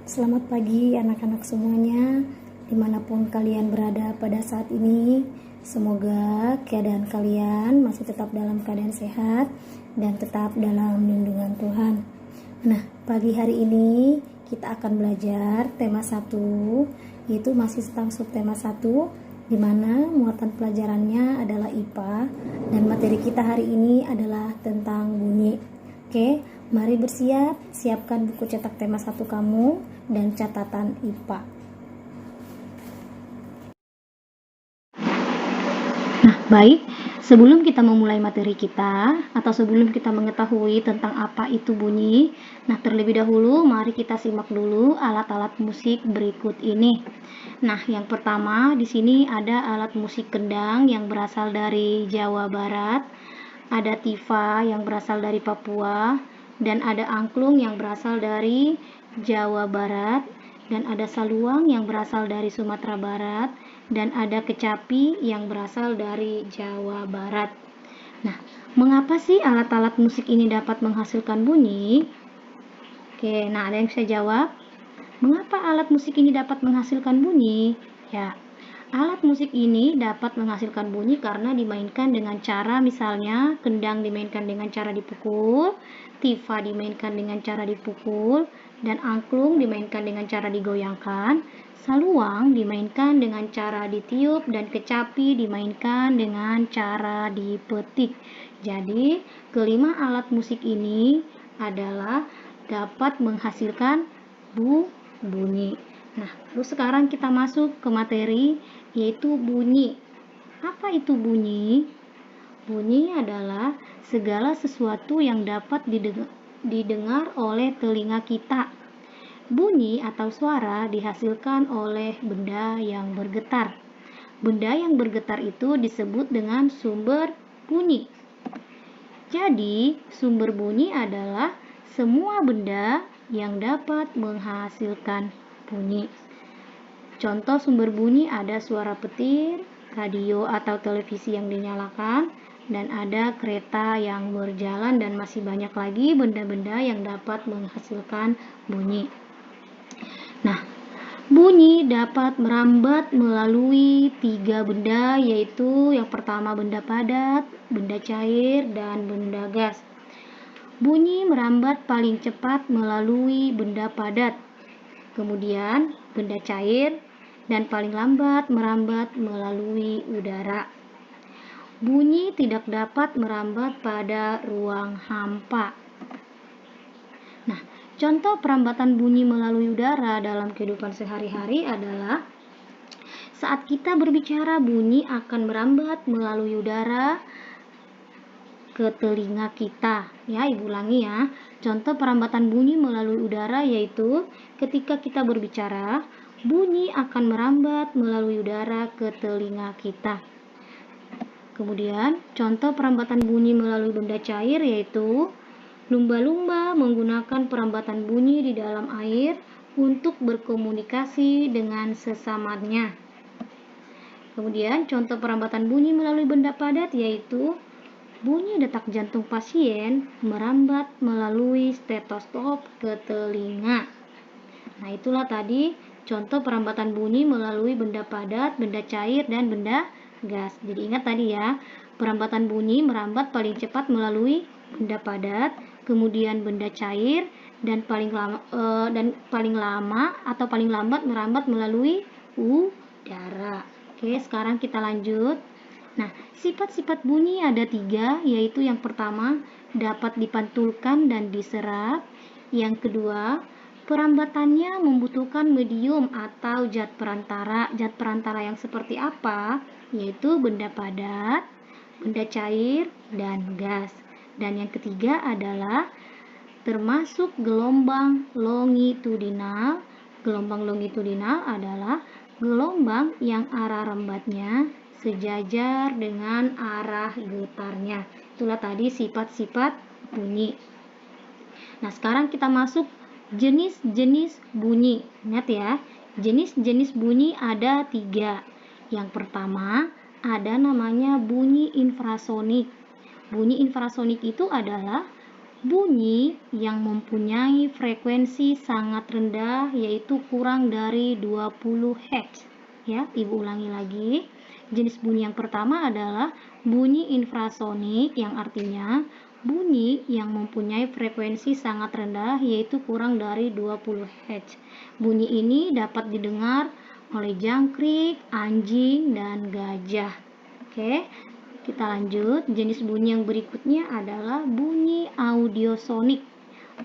Selamat pagi anak-anak semuanya, dimanapun kalian berada pada saat ini. Semoga keadaan kalian masih tetap dalam keadaan sehat dan tetap dalam lindungan Tuhan. Nah, pagi hari ini kita akan belajar tema 1, yaitu masih tentang subtema 1, di mana muatan pelajarannya adalah IPA dan materi kita hari ini adalah tentang bunyi. Oke, mari bersiap, siapkan buku cetak tema 1 kamu dan catatan IPA. Nah, baik, sebelum kita memulai materi kita atau sebelum kita mengetahui tentang apa itu bunyi, nah terlebih dahulu mari kita simak dulu alat-alat musik berikut ini. Nah, yang pertama di sini ada alat musik kendang yang berasal dari Jawa Barat, ada tifa yang berasal dari Papua, dan ada angklung yang berasal dari Jawa Barat, dan ada saluang yang berasal dari Sumatera Barat, dan ada kecapi yang berasal dari Jawa Barat. Nah, mengapa sih alat-alat musik ini dapat menghasilkan bunyi? Oke, nah ada yang bisa jawab? Mengapa alat musik ini dapat menghasilkan bunyi? Ya, alat musik ini dapat menghasilkan bunyi karena dimainkan dengan cara misalnya kendang dimainkan dengan cara dipukul, tifa dimainkan dengan cara dipukul, dan angklung dimainkan dengan cara digoyangkan, saluang dimainkan dengan cara ditiup, dan kecapi dimainkan dengan cara dipetik. Jadi, kelima alat musik ini adalah dapat menghasilkan bunyi. Nah, lalu sekarang kita masuk ke materi, yaitu bunyi. Apa itu bunyi? Bunyi adalah segala sesuatu yang dapat didengar oleh telinga kita. Bunyi atau suara dihasilkan oleh benda yang bergetar. Benda yang bergetar itu disebut dengan sumber bunyi. Jadi, sumber bunyi adalah semua benda yang dapat menghasilkan bunyi. Contoh sumber bunyi ada suara petir, radio atau televisi yang dinyalakan, dan ada kereta yang berjalan, dan masih banyak lagi benda-benda yang dapat menghasilkan bunyi. Nah, bunyi dapat merambat melalui 3 benda, yaitu yang pertama benda padat, benda cair, dan benda gas. Bunyi merambat paling cepat melalui benda padat, kemudian benda cair, dan paling lambat merambat melalui udara. Bunyi tidak dapat merambat pada ruang hampa. Nah, contoh perambatan bunyi melalui udara dalam kehidupan sehari-hari adalah saat kita berbicara, bunyi akan merambat melalui udara ke telinga kita. Ya, Ibu ulangi ya. Contoh perambatan bunyi melalui udara yaitu ketika kita berbicara, bunyi akan merambat melalui udara ke telinga kita. Kemudian, contoh perambatan bunyi melalui benda cair yaitu lumba-lumba menggunakan perambatan bunyi di dalam air untuk berkomunikasi dengan sesamanya. Kemudian, contoh perambatan bunyi melalui benda padat yaitu bunyi detak jantung pasien merambat melalui stetoskop ke telinga. Nah, itulah tadi contoh perambatan bunyi melalui benda padat, benda cair, dan benda gas. Jadi ingat tadi ya, perambatan bunyi merambat paling cepat melalui benda padat, kemudian benda cair, dan paling lama atau paling lambat merambat melalui udara. Oke, sekarang kita lanjut. Nah, sifat-sifat bunyi ada 3, yaitu yang pertama dapat dipantulkan dan diserap. Yang kedua, perambatannya membutuhkan medium atau zat perantara. Zat perantara yang seperti apa? Yaitu benda padat, benda cair, dan gas. Dan yang ketiga adalah termasuk gelombang longitudinal. Gelombang longitudinal adalah gelombang yang arah rembatnya sejajar dengan arah getarnya. Itulah tadi sifat-sifat bunyi. Nah, sekarang kita masuk jenis-jenis bunyi. Ingat ya, jenis-jenis bunyi ada 3. Yang pertama, ada namanya bunyi infrasonik. Bunyi infrasonik itu adalah bunyi yang mempunyai frekuensi sangat rendah yaitu kurang dari 20 Hz. Ya, Ibu ulangi lagi. Jenis bunyi yang pertama adalah bunyi infrasonik yang artinya bunyi yang mempunyai frekuensi sangat rendah yaitu kurang dari 20 Hz. Bunyi ini dapat didengar oleh jangkrik, anjing, dan gajah. Oke. Kita lanjut, jenis bunyi yang berikutnya adalah bunyi audiosonik.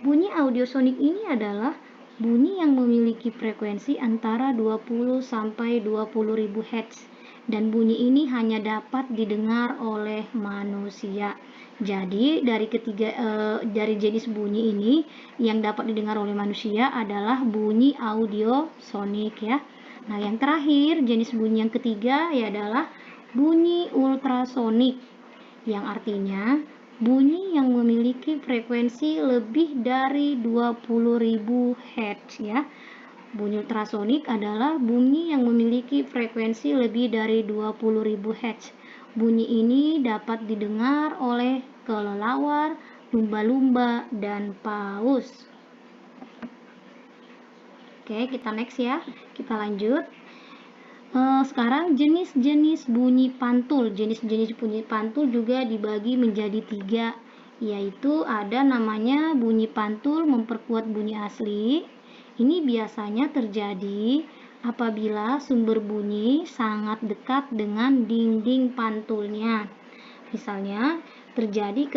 Bunyi audiosonik ini adalah bunyi yang memiliki frekuensi antara 20 sampai 20.000 Hz dan bunyi ini hanya dapat didengar oleh manusia. Jadi dari jenis bunyi ini yang dapat didengar oleh manusia adalah bunyi audiosonik ya. Nah, yang terakhir jenis bunyi yang ketiga adalah bunyi ultrasonik, yang artinya bunyi yang memiliki frekuensi lebih dari 20.000 Hz ya. Bunyi ultrasonik adalah bunyi yang memiliki frekuensi lebih dari 20.000 Hz. Bunyi ini dapat didengar oleh kelelawar, lumba-lumba, dan paus. Oke, kita next ya. Kita lanjut. Sekarang jenis-jenis bunyi pantul. Jenis-jenis bunyi pantul juga dibagi menjadi 3, yaitu ada namanya bunyi pantul memperkuat bunyi asli. Ini biasanya terjadi apabila sumber bunyi sangat dekat dengan dinding pantulnya. Misalnya, terjadi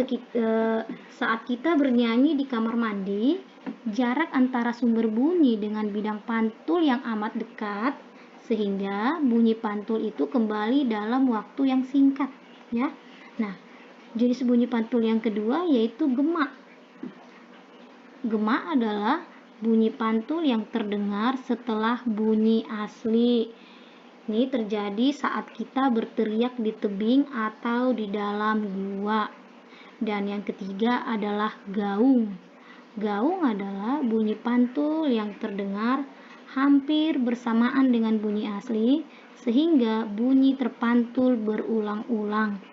saat kita bernyanyi di kamar mandi, jarak antara sumber bunyi dengan bidang pantul yang amat dekat, sehingga bunyi pantul itu kembali dalam waktu yang singkat ya. Nah, jenis bunyi pantul yang kedua yaitu gema. Gema adalah bunyi pantul yang terdengar setelah bunyi asli. Ini terjadi saat kita berteriak di tebing atau di dalam gua. Dan yang ketiga adalah gaung. Gaung adalah bunyi pantul yang terdengar hampir bersamaan dengan bunyi asli, sehingga bunyi terpantul berulang-ulang.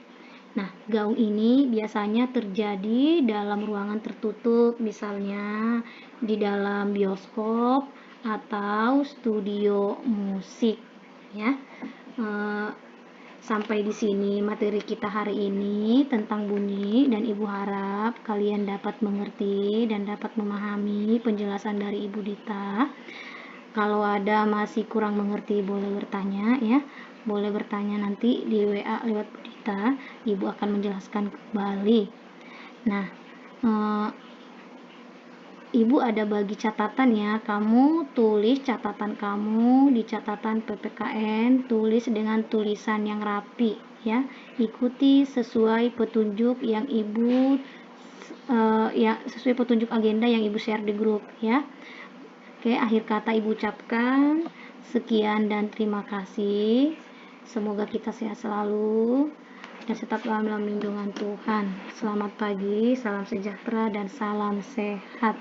Nah, gaung ini biasanya terjadi dalam ruangan tertutup, misalnya di dalam bioskop atau studio musik. Ya, sampai di sini materi kita hari ini tentang bunyi, dan Ibu harap kalian dapat mengerti dan dapat memahami penjelasan dari Ibu Dita. Kalau ada masih kurang mengerti boleh bertanya ya. Boleh bertanya nanti di WA lewat Bu Dita. Ibu akan menjelaskan kembali. Nah, Ibu ada bagi catatan ya. Kamu tulis catatan kamu di catatan PPKN, tulis dengan tulisan yang rapi ya. Ikuti sesuai petunjuk yang Ibu sesuai petunjuk agenda yang Ibu share di grup ya. Oke, akhir kata Ibu ucapkan sekian dan terima kasih. Semoga kita sehat selalu dan tetap dalam lindungan Tuhan. Selamat pagi, salam sejahtera dan salam sehat.